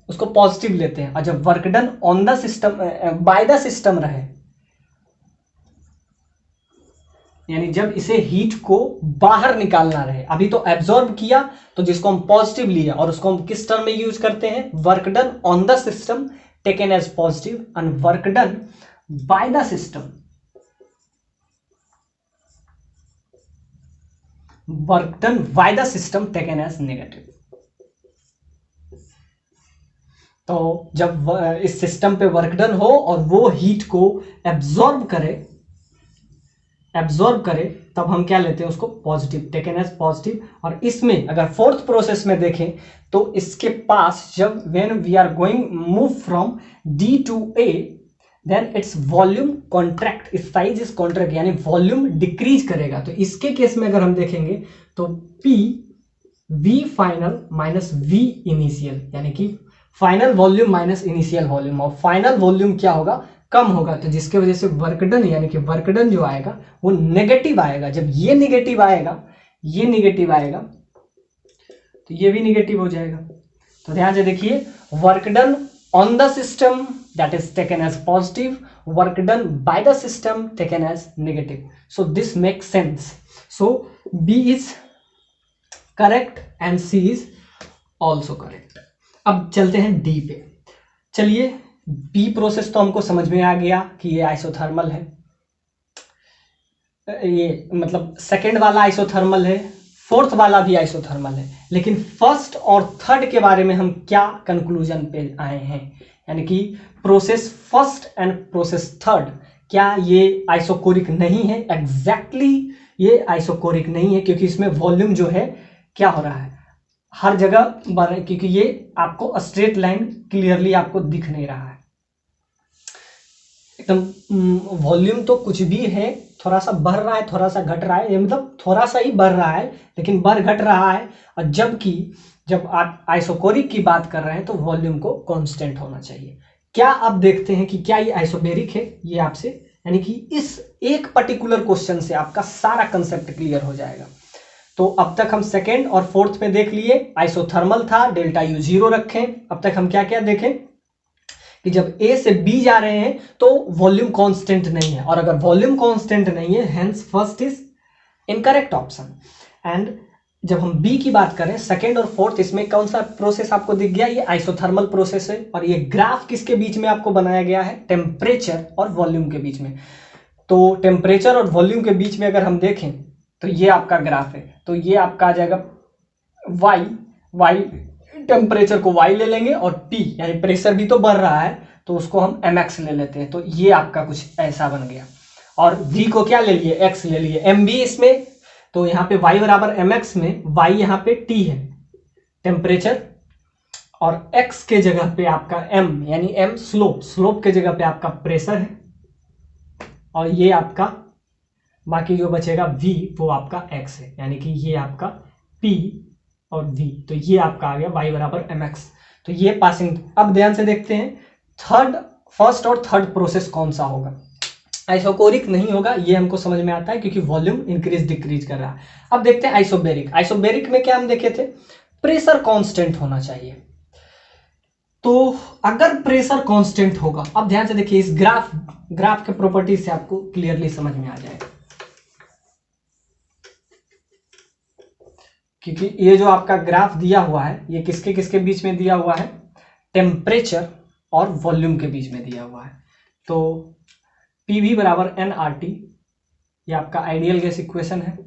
उसको पॉजिटिव लेते हैं। और जब work done on the system by the system रहे, यानी जब इसे हीट को बाहर निकालना रहे, अभी तो एब्जॉर्ब किया तो जिसको हम पॉजिटिव लिया, और उसको हम किस टर्म में यूज करते हैं, work done on the system taken as positive and work done by the system, work done by the system taken as negative. तो जब इस सिस्टम पे वर्क डन हो और वो हीट को एब्जॉर्ब करे, तब हम क्या लेते हैं उसको, पॉजिटिव, टेकन एज पॉजिटिव। और इसमें अगर फोर्थ प्रोसेस में देखें तो इसके पास जब when we are going move from D to A, then its volume contract, इस साइज इज कॉन्ट्रैक्ट, यानी वॉल्यूम डिक्रीज करेगा। तो इसके केस में अगर हम देखेंगे तो P V final minus V initial, यानी कि final volume minus initial volume, और फाइनल वॉल्यूम क्या होगा, कम होगा। तो जिसके वजह से वर्क डन, यानी कि वर्क डन जो आएगा वो नेगेटिव आएगा। जब ये नेगेटिव आएगा, तो ये भी नेगेटिव हो जाएगा। तो ध्यान से देखिए, work done on the system that is taken as positive, work done by the system taken as negative. So this makes sense. So B is correct and C is also correct. अब चलते हैं D पे। चलिए, B process तो हमको समझ में आ गया कि ये आइसोथर्मल है, ये मतलब सेकेंड वाला आइसोथर्मल है, फोर्थ वाला भी आइसोथर्मल है। लेकिन फर्स्ट और थर्ड के बारे में हम क्या कंक्लूजन पे आए हैं, यानी कि process first and process third, क्या ये आइसोकोरिक नहीं है? एग्जैक्टली ये आइसोकोरिक नहीं है, क्योंकि इसमें वॉल्यूम जो है क्या हो रहा है, हर जगह क्योंकि ये आपको स्ट्रेट लाइन क्लियरली आपको दिख नहीं रहा है, एकदम वॉल्यूम तो कुछ भी है, थोड़ा सा बढ़ रहा है, थोड़ा सा घट रहा है, मतलब थोड़ा सा ही बढ़ रहा है लेकिन बढ़ घट रहा है। और जबकि जब आप आइसोकोरिक की बात कर रहे हैं तो वॉल्यूम को कांस्टेंट होना चाहिए। क्या आप देखते हैं कि क्या ये आइसोबेरिक है, ये आपसे, यानी कि इस एक पर्टिकुलर क्वेश्चन से आपका सारा कंसेप्ट क्लियर हो जाएगा। तो अब तक हम सेकेंड और फोर्थ पे देख लिए, आइसोथर्मल था, डेल्टा यू 0 रखें। अब तक हम क्या क्या देखें कि जब A से B जा रहे हैं तो वॉल्यूम कांस्टेंट नहीं है, और अगर वॉल्यूम कांस्टेंट नहीं है, hence first is incorrect option. And जब हम B की बात करें, सेकेंड और फोर्थ, इसमें कौन सा प्रोसेस आपको दिख गया, ये आइसोथर्मल प्रोसेस है। और ये ग्राफ किसके बीच में आपको बनाया गया है, टेम्परेचर और वॉल्यूम के बीच में। तो टेम्परेचर और वॉल्यूम के बीच में अगर हम देखें तो ये आपका ग्राफ है, तो ये आपका आ जाएगा y, टेम्परेचर को y ले लेंगे, और T यानी प्रेशर भी तो बढ़ रहा है तो उसको हम mx ले लेते हैं। तो ये आपका कुछ ऐसा बन गया, और v को क्या ले लिए, x ले लिए, mv इसमें, तो यहाँ पे y बराबर mx में y यहाँ पे T है टेम्परेचर, और x के जगह पे आपका m यानी m स्लोप के जगह पे आपका प्रेशर है, और ये आपका बाकी जो बचेगा v वो आपका x है, यानी कि ये आपका p और v, तो ये आपका आ गया y बराबर mx। तो ये पासिंग। अब ध्यान से देखते हैं फर्स्ट और थर्ड प्रोसेस कौन सा होगा, आइसोकोरिक नहीं होगा, ये हमको समझ में आता है क्योंकि वॉल्यूम इंक्रीज डिक्रीज कर रहा है। अब देखते हैं आइसोबेरिक में क्या हम देखे थे, प्रेशर कांस्टेंट होना चाहिए। तो अगर प्रेशर कांस्टेंट होगा, अब ध्यान से देखिए, इस ग्राफ के प्रॉपर्टीज से आपको क्लियरली समझ में आ जाएगा, क्योंकि ये जो आपका ग्राफ दिया हुआ है ये किसके किसके बीच में दिया हुआ है, टेम्परेचर और वॉल्यूम के बीच में दिया हुआ है। तो PV बराबर nRT, ये आपका आइडियल गैस इक्वेशन है,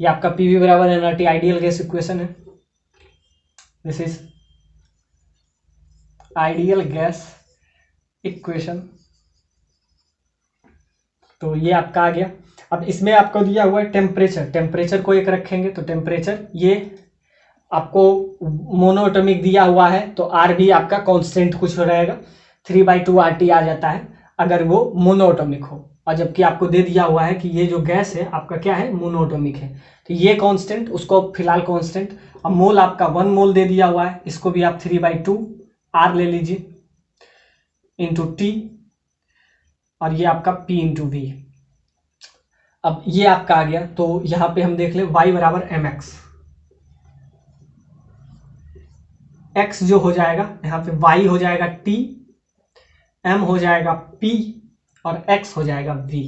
ये आपका PV बराबर nRT आइडियल गैस इक्वेशन है, this is ideal gas equation. तो ये आपका आ गया। अब इसमें आपको दिया हुआ है टेम्परेचर को एक रखेंगे, तो टेम्परेचर ये आपको मोनोएटॉमिक दिया हुआ है, तो R भी आपका कांस्टेंट कुछ हो रहेगा, 3/2 RT आ जाता है अगर वो मोनोएटॉमिक हो। और जबकि आपको दे दिया हुआ है कि ये जो गैस है आपका क्या है, मोनोएटॉमिक है, तो ये कांस्टेंट, उसको फिलहाल कांस्टेंट। अब मोल आपका 1 मोल दे दिया हुआ है, इसको भी आप 3/2 R ले लीजिए इंटू T, और ये आपका P इंटू V। अब ये आपका आ गया, तो यहां पे हम देख ले y बराबर mx, x जो हो जाएगा यहाँ पे y हो जाएगा t, m हो जाएगा p, और x हो जाएगा v।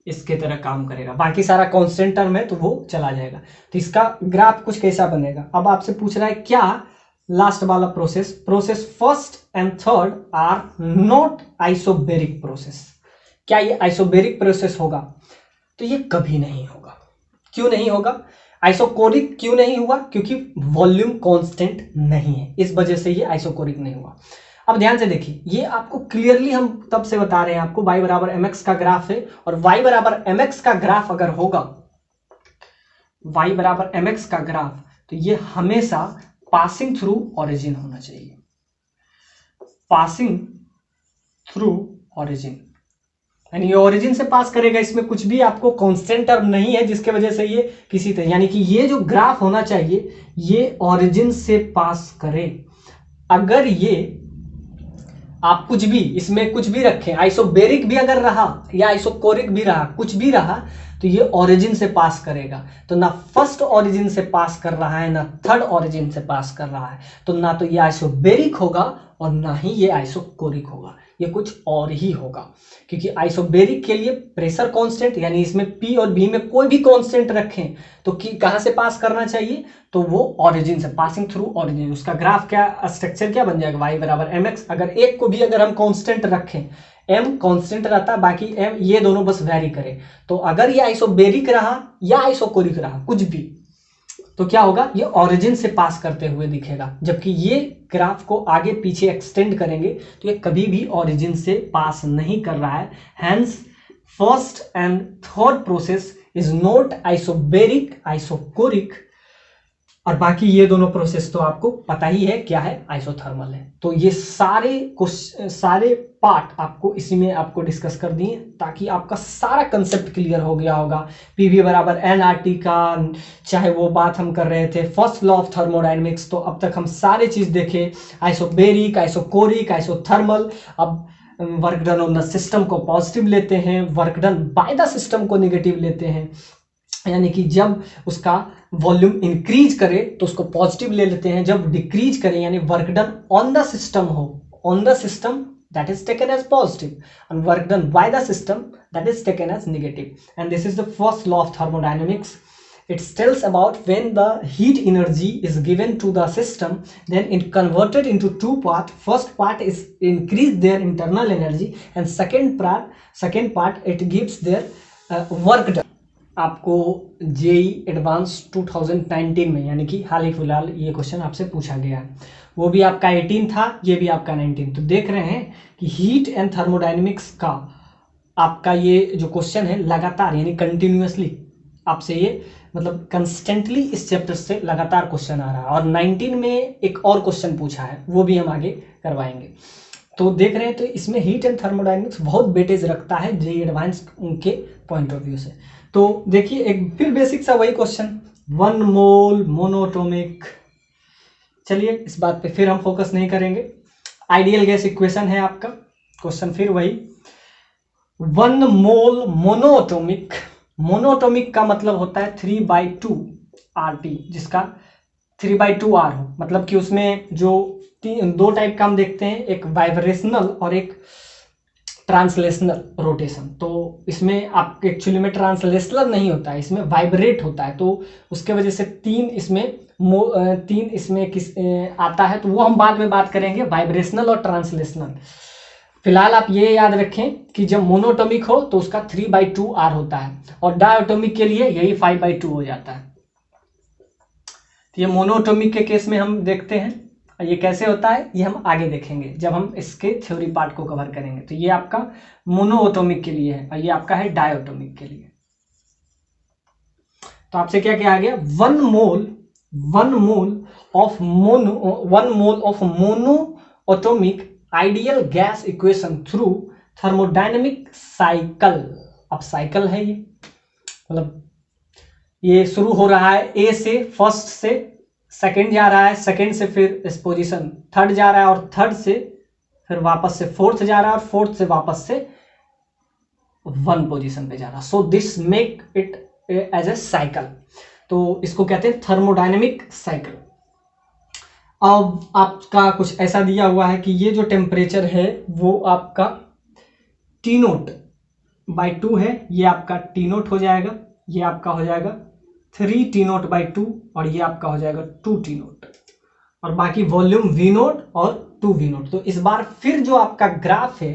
इसके तरह काम करेगा, बाकी सारा कांस्टेंट टर्म है तो वो चला जाएगा। तो इसका ग्राफ कुछ कैसा बनेगा। अब आपसे पूछ रहा है क्या लास्ट वाला process first and third are not isobaric process, क्या ये आइसोबेरिक प्रोसेस होगा। तो ये कभी नहीं होगा। क्यों नहीं होगा। आइसोकोरिक क्यों नहीं हुआ, क्योंकि वॉल्यूम कांस्टेंट नहीं है, इस वजह से ये आइसोकोरिक नहीं हुआ। अब ध्यान से देखिए, ये आपको क्लियरली हम तब से बता रहे हैं आपको y बराबर mx का ग्राफ है, और y बराबर mx का ग्राफ अगर होगा, y बराबर mx का ग्राफ, तो ये हमेशा पासिंग थ्रू ओरिजिन होना चाहिए, पासिंग थ्रू ओरिजिन, यानी ये ओरिजिन से पास करेगा। इसमें कुछ भी आपको कांस्टेंट टर्म नहीं है जिसके वजह से ये किसी तरह, यानी कि ये जो ग्राफ होना चाहिए ये ओरिजिन से पास करे। अगर ये आप कुछ भी इसमें कुछ भी रखें, आइसोबेरिक भी अगर रहा या आइसोकोरिक भी रहा, कुछ भी रहा, तो ये ओरिजिन से पास करेगा। तो ना फर्स्ट ओरिजिन से पास कर रहा है ना थर्ड ओरिजिन से पास कर रहा है, तो ना तो ये आइसोबेरिक होगा और ना ही ये आइसोकोरिक होगा, ये कुछ और ही होगा। क्योंकि आइसोबेरिक के लिए प्रेशर कांस्टेंट, यानी इसमें P और B में कोई भी कांस्टेंट रखें तो कहां से पास करना चाहिए, तो वो ओरिजिन से, पासिंग थ्रू ओरिजिन। उसका ग्राफ क्या, स्ट्रक्चर क्या बन जाएगा, y बराबर mx। अगर एक को भी अगर हम कांस्टेंट रखें, m कांस्टेंट रहता है, बाकी m ये दोनों बस वेरी करे, तो अगर ये आइसोबेरिक रहा या आइसोकोरिक रहा कुछ भी, तो क्या होगा, ये ओरिजिन से पास करते हुए दिखेगा। जबकि ये ग्राफ को आगे पीछे एक्सटेंड करेंगे तो ये कभी भी ओरिजिन से पास नहीं कर रहा है। Hence first and third process is not isobaric, isochoric, और बाकी ये दोनों प्रोसेस तो आपको पता ही है क्या है, आइसोथर्मल है। तो ये सारे पार्ट आपको इसी में आपको डिस्कस कर दिए, ताकि आपका सारा कंसेप्ट क्लियर हो गया होगा। पीवी बराबर एनआरटी का, चाहे वो बात हम कर रहे थे फर्स्ट लॉ ऑफ थर्मोडायनेमिक्स, तो अब तक हम सारे चीज देखे, आइसोबेरिक, आइसोकोरिक, आइसोथर्मल। अब work done on the system को पॉजिटिव लेते हैं, work done by the system को नेगेटिव लेते हैं, यानी कि जब उसका वॉल्यूम इंक्रीज करे तो उसको पॉजिटिव ले लेते हैं, जब डिक्रीज करे यानी work done on the system हो, on the system, that is taken as positive, and work done by the system that is taken as negative. And this is the first law of thermodynamics. It tells about when the heat energy is given to the system, then it converted into two parts. First part is increase their internal energy, and second part it gives their work done. आपको JEE advance 2019 में, यानी कि हाल ही फिलहाल ये question आपसे पूछा गया है, वो भी आपका 18 था, ये भी आपका 19। तो देख रहे हैं कि हीट एंड थर्मोडायनेमिक्स का आपका ये जो क्वेश्चन है लगातार, यानी कंटिन्यूअसली आपसे ये मतलब कंस्टेंटली इस चैप्टर से लगातार क्वेश्चन आ रहा है। और 19 में एक और क्वेश्चन पूछा है, वो भी हम आगे करवाएंगे। तो देख रहे हैं, तो इसमें हीट एंड थर्मोडायनेमिक्स बहुत वेटेज रखता है जेई एडवांस के पॉइंट ऑफ व्यू से। तो देखिए एक फिर बेसिक सा वही क्वेश्चन, 1 मोल मोनोटोमिक। चलिए इस बात पे फिर हम फोकस नहीं करेंगे। आइडियल गैस इक्वेशन है आपका क्वेश्चन, फिर वही 1 मोल मोनोटोमिक। मोनोटोमिक का मतलब होता है 3/2 RT, जिसका 3/2 R हो, मतलब कि उसमें जो दो टाइप का हम देखते हैं, एक वाइब्रेशनल और एक ट्रांसलेशनल रोटेशन। तो इसमें आप एक्चुअली में ट्रांसलेशनल नहीं होता है, इसमें वाइब्रेट होता है, तो उसके वजह से तीन इसमें किस आता है, तो वो हम बाद में बात करेंगे, वाइब्रेशनल और ट्रांसलेशनल। फिलहाल आप ये याद रखें कि जब मोनोटोमिक हो तो उसका 3/2 R होता है, और डायटोमिक के लिए यही 5/2 हो जाता है। तो ये मोनोटोमिक के केस में हम देखते हैं, ये कैसे होता है ये हम आगे देखेंगे जब हम इसके थ्योरी पार्ट को कवर करेंगे। तो ये आपका मोनोटोमिक के लिए है, और ये आपका है डायटोमिक के लिए। तो आपसे क्या क्या आ गया, 1 mole of monatomic ideal gas equation through thermodynamic cycle. अब साइकिल है ये, मतलब ये शुरू हो रहा है ए से, फर्स्ट से सेकंड जा रहा है, सेकंड से फिर इस पोजीशन थर्ड जा रहा है और थर्ड से फिर वापस से फोर्थ जा रहा है और फोर्थ से वापस से 1 पोजीशन पे जा रहा है। So this make it as a cycle. तो इसको कहते हैं थर्मोडायनेमिक साइकिल। अब आपका कुछ ऐसा दिया हुआ है कि ये जो टेम्परेचर है वो आपका T नोट बाई 2 है, ये आपका T नोट हो जाएगा, ये आपका हो जाएगा 3 T नोट बाई 2 और ये आपका हो जाएगा 2 T नोट और बाकी वॉल्यूम V नोट और 2 V नोट। तो इस बार फिर जो आपका ग्राफ है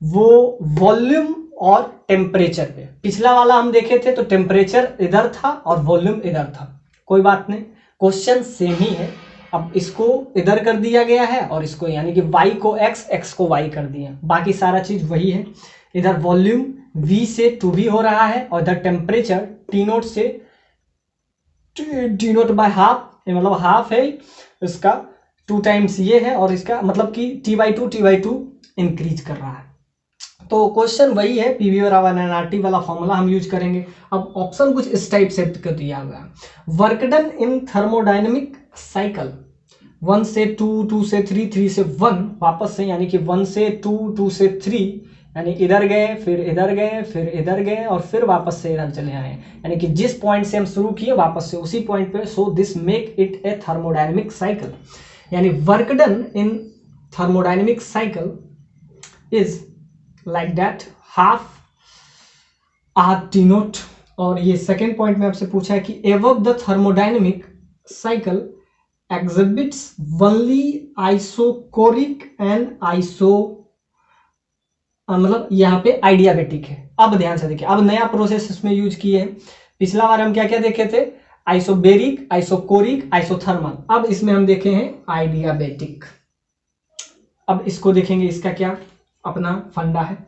वो वॉल्यूम और टेम्परेचर पे, पिछला वाला हम देखे थे तो टेम्परेचर इधर था और वॉल्यूम इधर था, कोई बात नहीं, क्वेश्चन सेम ही है। अब इसको इधर कर दिया गया है और इसको यानी कि y को x, x को y कर दिया, बाकी सारा चीज वही है। इधर वॉल्यूम v से 2v हो रहा है और इधर टेम्परेचर T नोट से T नोट बाय हाफ, मतलब हाफ है इसका, 2 टाइम्स ये है और इसका मतलब कि T/2 इंक्रीज कर रहा है। तो क्वेश्चन वही है, पीवी बराबर एनआरटी वाला फॉर्मूला हम यूज करेंगे। अब ऑप्शन कुछ इस टाइप से कर दिया हुआ है, work done in thermodynamic cycle 1 से 2, 2 से 3, 3 से 1 वापस से, यानी कि 1 से 2, 2 से 3, यानी इधर गए फिर इधर गए फिर इधर गए और फिर वापस से इधर चले आए, यानी कि जिस पॉइंट से हम शुरू किए वापस से उसी पॉइंट पे। So this make it a thermodynamic cycle, यानी work done in thermodynamic cycle is like that, half R T naught. और ये सेकेंड पॉइंट में आपसे पूछा है कि above the thermodynamic cycle exhibits only isochoric and मतलब यहाँ पे आइडियाबेटिक है। अब ध्यान से देखिए, अब नया प्रोसेस इसमें यूज किए हैं। पिछला बार हम क्या क्या देखे थे, आइसोबेरिक, आइसोकोरिक, आइसोथर्मल, अब इसमें हम देखे हैं आइडियाबेटिक। अब इसको देखेंगे, इसका क्या अपना फंडा है।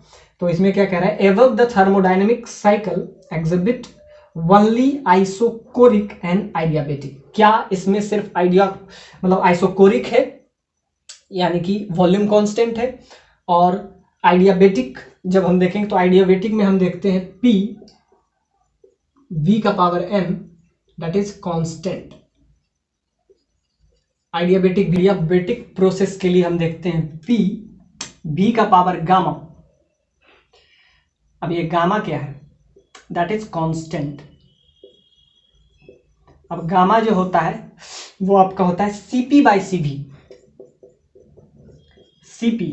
तो इसमें क्या कह रहा है, above the thermodynamic cycle exhibit only isochoric and adiabatic. क्या इसमें सिर्फ मतलब आइसोकोरिक है यानी कि वॉल्यूम कांस्टेंट है, और आइडियाबेटिक जब हम देखेंगे तो आइडियाबेटिक में हम देखते हैं P V का power m that is constant. Adiabatic process के लिए हम देखते हैं P V का पावर गामा। अब ये गामा क्या है, दैट इज कांस्टेंट। अब गामा जो होता है वो आपका होता है CP/CV। CP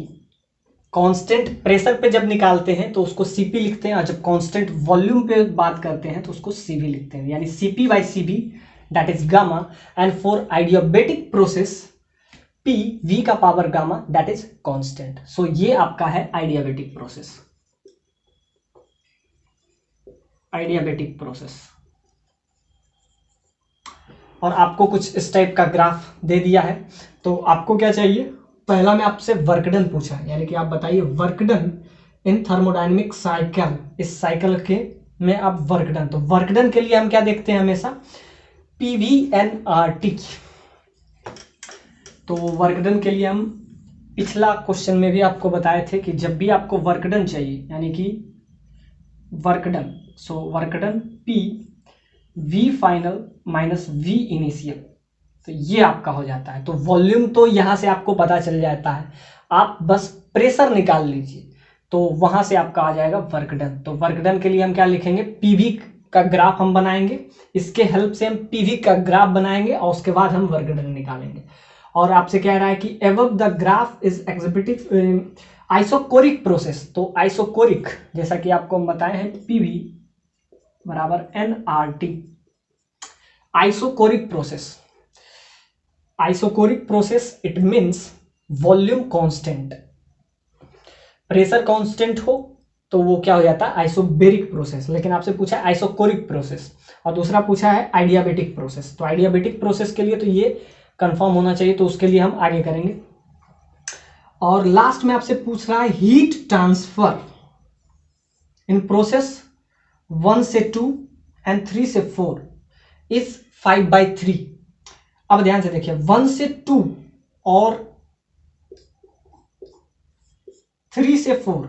कांस्टेंट प्रेशर पे जब निकालते हैं तो उसको CP लिखते हैं, और जब कांस्टेंट वॉल्यूम पे बात करते हैं तो उसको CV लिखते हैं, यानी CP/CV that is gamma. And for adiabatic process P V का power gamma that is constant. So ये आपका है आइडियाबेटिक प्रोसेस। आइडियाबेटिक प्रोसेस, और आपको कुछ इस टाइप का ग्राफ दे दिया है। तो आपको क्या चाहिए, पहला में आपसे वर्क डन पूछा है, यानी कि आप बताइए work done in thermodynamic cycle, इस साइकिल के में आप वर्क डन। तो वर्क डन के लिए हम क्या देखते हैं हमेशा, PV/nRT। तो वर्क डन के लिए हम पिछला क्वेश्चन में भी आपको बताए थे कि जब भी आपको वर्क डन चाहिए, यानी कि work done, so work done P V final minus V initial, तो ये आपका हो जाता है। तो वॉल्यूम तो यहां से आपको पता चल जाता है, आप बस प्रेशर निकाल लीजिए तो वहां से आपका आ जाएगा वर्क डन। तो वर्क डन के लिए हम क्या लिखेंगे, PV का ग्राफ हम बनाएंगे, इसके हेल्प से हम PV का ग्राफ बनाएंगे और उसके बाद हम वर्क डन निकालेंगे। और आपसे कह रहा है कि above the graph is exhibited isochoric process. तो आइसोकोरिक जैसा कि आपको हम बताए हैं PV बराबर nRT। Isochoric process it means volume constant, pressure constant हो तो वो क्या हो जाता है, आइसोबेरिक प्रोसेस। लेकिन आपसे पूछा है आइसोकोरिक प्रोसेस और दूसरा पूछा है आइडियाबेटिक प्रोसेस। तो आइडियाबेटिक प्रोसेस के लिए तो ये कंफर्म होना चाहिए, तो उसके लिए हम आगे करेंगे। और लास्ट में आपसे पूछ रहा है हीट ट्रांसफर इन प्रोसेस 1 से 2 एंड 3 से 4 इज 5/3। अब ध्यान से देखिए, 1 से 2 और 3 से 4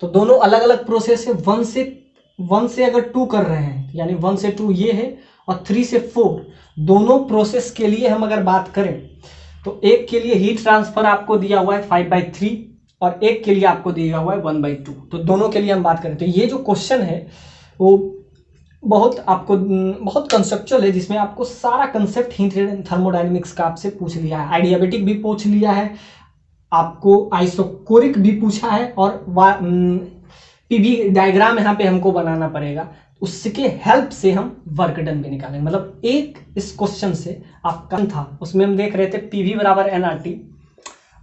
तो दोनों अलग अलग प्रोसेस है। 1 से अगर 2 कर रहे हैं यानी 1 से 2 ये है, और 3 से 4 दोनों प्रोसेस के लिए हम अगर बात करें तो एक के लिए हीट ट्रांसफर आपको दिया हुआ है 5/3 और एक के लिए आपको दिया हुआ है 1/2। तो दोनों के लिए हम बात करें तो ये जो क्वेश्चन है वो बहुत कंसेप्चुअल है, जिसमें आपको सारा कंसेप्ट हीट थर्मोडायनेमिक्स का आपसे पूछ लिया है। आइडियाबैटिक भी पूछ लिया है, आपको आइसोकोरिक भी पूछा है और पीवी डायग्राम यहाँ पे हमको बनाना पड़ेगा, उसके हेल्प से हम वर्क डन भी निकालेंगे। मतलब एक इस क्वेश्चन से आपका था, उसमें हम देख रहे थे पीवी बराबर एनआरटी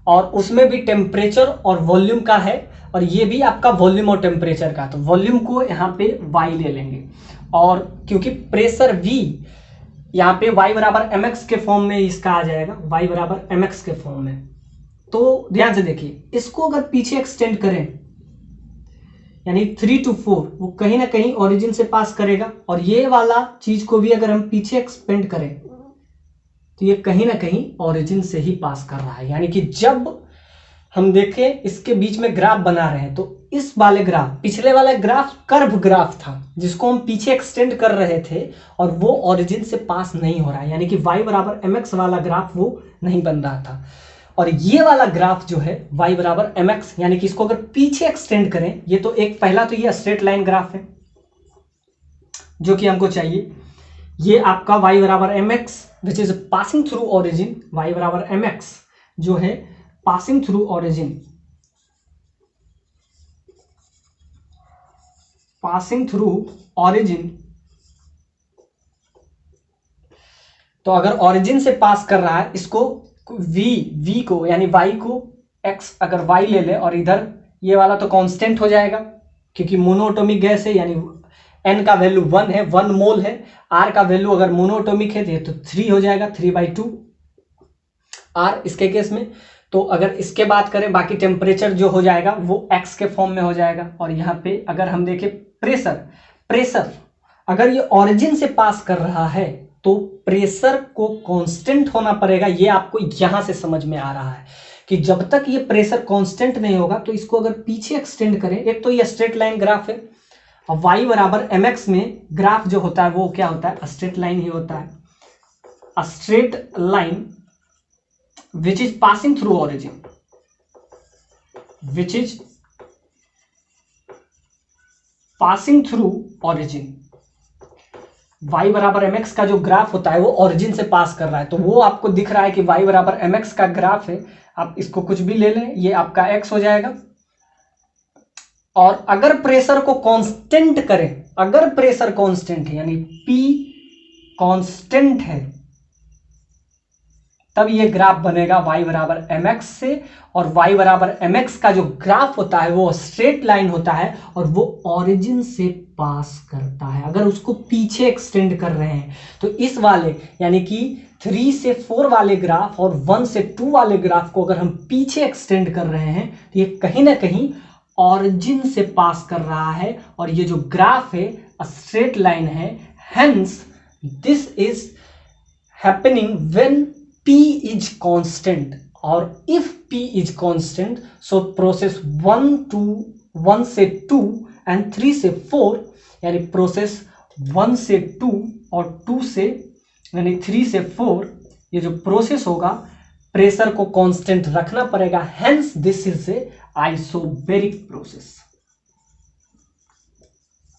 और उसमें भी टेम्परेचर और वॉल्यूम का है और ये भी आपका वॉल्यूम और टेम्परेचर का। तो वॉल्यूम को यहाँ पे वाई ले लेंगे और क्योंकि प्रेशर V यहाँ पे y बराबर mx के फॉर्म में इसका आ जाएगा, y बराबर mx के फॉर्म में। तो ध्यान से देखिए, इसको अगर पीछे एक्सटेंड करें यानी 3 to 4 वो कहीं ना कहीं ओरिजिन से पास करेगा और ये वाला चीज को भी अगर हम पीछे एक्सपेंड करें तो ये कहीं ना कहीं ओरिजिन से ही पास कर रहा है। यानी कि जब हम देखें इसके बीच में ग्राफ बना रहे हैं तो इस वाले ग्राफ, पिछले वाला ग्राफ कर्व ग्राफ था जिसको हम पीछे एक्सटेंड कर रहे थे और वो ओरिजिन से पास नहीं हो रहा है, यानी कि y बराबर mx वाला ग्राफ वो नहीं बन रहा था। और ये वाला ग्राफ जो है y बराबर mx, यानी कि इसको अगर पीछे एक्सटेंड करें, ये तो एक पहला तो ये स्ट्रेट लाइन ग्राफ है जो कि हमको चाहिए। ये आपका y बराबर mx which is passing through origin, y बराबर mx जो है passing through origin, passing through origin. तो अगर ओरिजिन से पास कर रहा है, इसको v को यानी y को x अगर y ले ले और इधर ये वाला तो कांस्टेंट हो जाएगा क्योंकि मोनोएटॉमिक गैस है, यानी n का वैल्यू 1 है, 1 मोल है। r का वैल्यू अगर मोनोएटॉमिक है तो 3 हो जाएगा, 3/2 r इसके केस में। तो अगर इसके बात करें, बाकी टेम्परेचर जो हो जाएगा वो x के फॉर्म में हो जाएगा। और यहाँ पे अगर हम देखें प्रेशर अगर ये ओरिजिन से पास कर रहा है तो प्रेशर को कांस्टेंट होना पड़ेगा। ये आपको यहां से समझ में आ रहा है कि जब तक ये प्रेशर कांस्टेंट नहीं होगा तो इसको अगर पीछे एक्सटेंड करें, एक तो ये स्ट्रेट लाइन ग्राफ है और y बराबर mx में ग्राफ जो होता है वो क्या होता है, स्ट्रेट लाइन ही होता है। Straight line which is passing through origin, which is passing through origin। y बराबर mx का जो ग्राफ होता है वो ओरिजिन से पास कर रहा है, तो वो आपको दिख रहा है कि y बराबर mx का ग्राफ है। आप इसको कुछ भी ले लें, ये आपका x हो जाएगा। और अगर प्रेशर को कांस्टेंट करें, अगर प्रेशर कांस्टेंट है यानी P कांस्टेंट है, तब ये ग्राफ बनेगा y बराबर mx से। और y बराबर mx का जो ग्राफ होता है वो स्ट्रेट लाइन होता है और वो ओरिजिन से पास करता है। अगर उसको पीछे एक्सटेंड कर रहे हैं तो इस वाले यानी कि 3 से 4 वाले ग्राफ और 1 से 2 वाले ग्राफ को अगर हम पीछे एक्सटेंड कर रहे हैं तो ये कहीं ना कहीं ओरिजिन से पास कर रहा है और ये जो ग्राफ है स्ट्रेट लाइन है। Hence this is happening when P is constant, और if P is constant so process 1 से 2 and 3 से 4 यानी प्रोसेस 1 से 2 और 2 से यानी 3 से 4 ये जो प्रोसेस होगा प्रेशर को कांस्टेंट रखना पड़ेगा। Hence this is a isobaric process.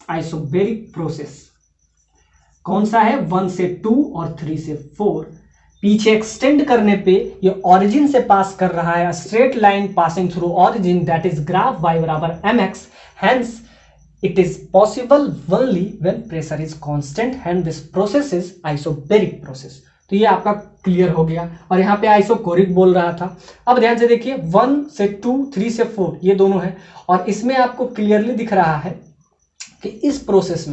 Isobaric process कौन सा है, 1 से 2 और 3 से 4। पीछे एक्सटेंड करने पे ये ओरिजिन से पास कर रहा है, straight line passing through origin, that is graph y बराबर mx। Hence it is possible only when pressure is constant, and this process is isobaric process. तो ये आपका क्लियर हो गया। और यहाँ पे आइसोकोरिक बोल रहा था। अब ध्यान से देखिए 1 से 2, 3 से 4 ये दोनों है और इसमें आपको क्लियरली दिख रहा है कि इस प्रोसेस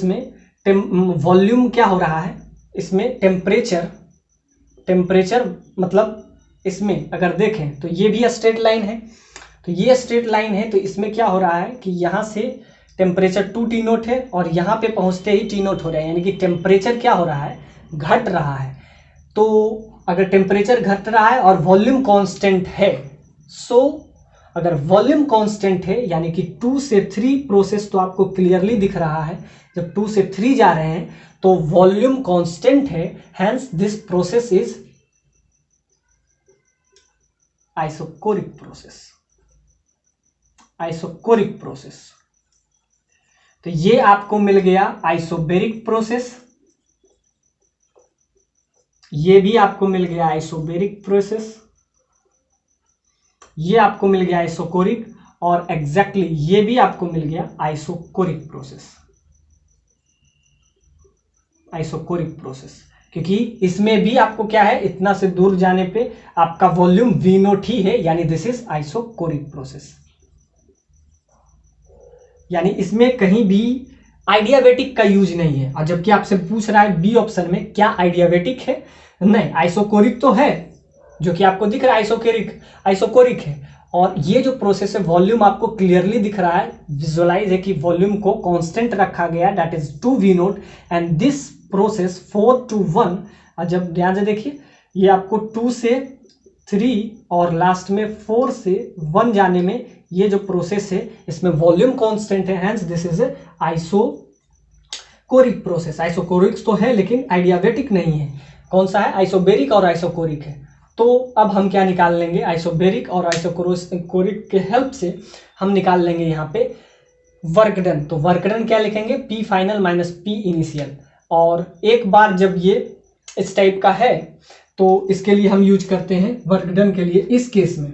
में वॉल्यूम क्या हो रहा है, इसमें टेम्परेचर मतलब इसमें अगर देखें तो ये भी स्ट्रेट लाइन है, तो ये स्ट्रेट लाइन है। तो इसमें क्या हो रहा है कि यहाँ से टेम्परेचर 2 T नोट है और यहाँ पे पहुँचते ही T नोट हो रहा है, यानी कि टेम्परेचर क्या हो रहा है, घट रहा है। तो अगर टेम्परेचर घट रहा है और वॉल्यूम कांस्टेंट है सो अगर वॉल्यूम कांस्टेंट है यानी कि 2 से 3 प्रोसेस तो आपको क्लियरली दिख रहा है, जब 2 से 3 जा रहे हैं तो वॉल्यूम कांस्टेंट है, hence this process is isochoric process. Isochoric process, तो ये आपको मिल गया आइसोबेरिक प्रोसेस, ये भी आपको मिल गया आइसोबेरिक प्रोसेस, ये आपको मिल गया आइसोकोरिक, और एग्जैक्टली ये भी आपको मिल गया आइसोकोरिक प्रोसेस। आइसोकोरिक प्रोसेस, क्योंकि इसमें भी आपको क्या है, इतना से दूर जाने पे आपका वॉल्यूम V0 ही है, यानी दिस इज आइसोकोरिक प्रोसेस। यानी इसमें कहीं भी आइडियाबेटिक का यूज नहीं है। और जबकि आपसे पूछ रहा है बी ऑप्शन में क्या आइडियाबेटिक है, नहीं, आइसोकोरिक तो है, जो कि आपको दिख रहा है आइसोकोरिक है। और ये जो प्रोसेस है वॉल्यूम आपको क्लियरली दिख रहा है, विजुअलाइज है कि वॉल्यूम को कांस्टेंट रखा गया, that is 2V0, and this process 4 to 1। और जब ध्यान से देखिए, ये आपको 2 से 3 और लास्ट में 4 से 1 जाने में ये जो प्रोसेस है इसमें वॉल्यूम कांस्टेंट है, hence this is isochoric process. Isochoric तो है लेकिन आइडियाबेटिक नहीं है। कौन सा है, आइसोबेरिक और आइसोकोरिक है। तो अब हम क्या निकाल लेंगे, आइसोबेरिक और आइसोकोरिक के हेल्प से हम निकाल लेंगे यहाँ पे वर्क डन। तो वर्क डन क्या लिखेंगे, P final minus P initial. और एक बार जब ये इस टाइप का है तो इसके लिए हम यूज करते हैं वर्क डन के लिए इस केस में,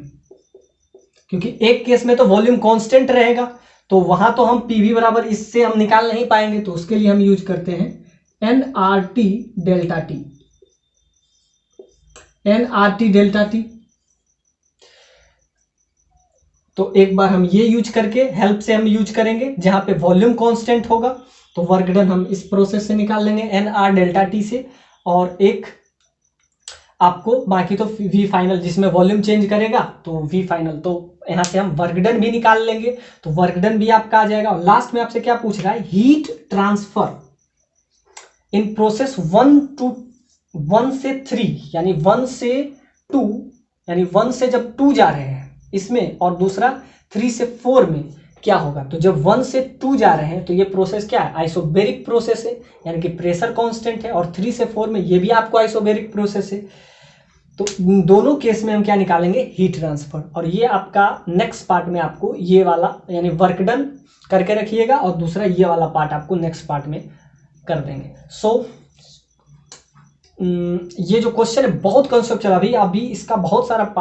क्योंकि एक केस में तो वॉल्यूम कांस्टेंट रहेगा, तो वहां तो हम PV बराबर इससे हम निकाल नहीं पाएंगे, तो उसके लिए हम यूज करते हैं nRT delta T। nRT delta T, तो एक बार हम ये यूज करके हेल्प से हम यूज करेंगे, जहां पे वॉल्यूम कांस्टेंट होगा तो वर्क डन हम इस प्रोसेस से निकाल लेंगे nR डेल्टा T से। और एक आपको बाकी तो V फाइनल, जिसमें वॉल्यूम चेंज करेगा तो V फाइनल, तो यहां से हम वर्क डन भी निकाल लेंगे, तो वर्क डन भी आपका आ जाएगा। और लास्ट में आपसे क्या पूछ रहा है, हीट ट्रांसफर इन प्रोसेस 1 से 3, यानी 1 से 2, यानी 1 से जब 2 जा रहे हैं इसमें, और दूसरा 3 से 4 में क्या होगा। तो जब 1 से 2 जा रहे हैं तो ये प्रोसेस क्या है, आइसोबेरिक प्रोसेस है, यानी कि प्रेशर कांस्टेंट है, और 3 से 4 में ये भी आपको आइसोबेरिक प्रोसेस है। तो दोनों केस में हम क्या निकालेंगे, हीट ट्रांसफर। और ये आपका नेक्स्ट पार्ट में आपको ये वाला यानी वर्क डन करके रखिएगा, और दूसरा ये वाला पार्ट आपको नेक्स्ट पार्ट में कर देंगे। सो ये जो क्वेश्चन है बहुत कंसेप्चुअल, अभी इसका बहुत सारा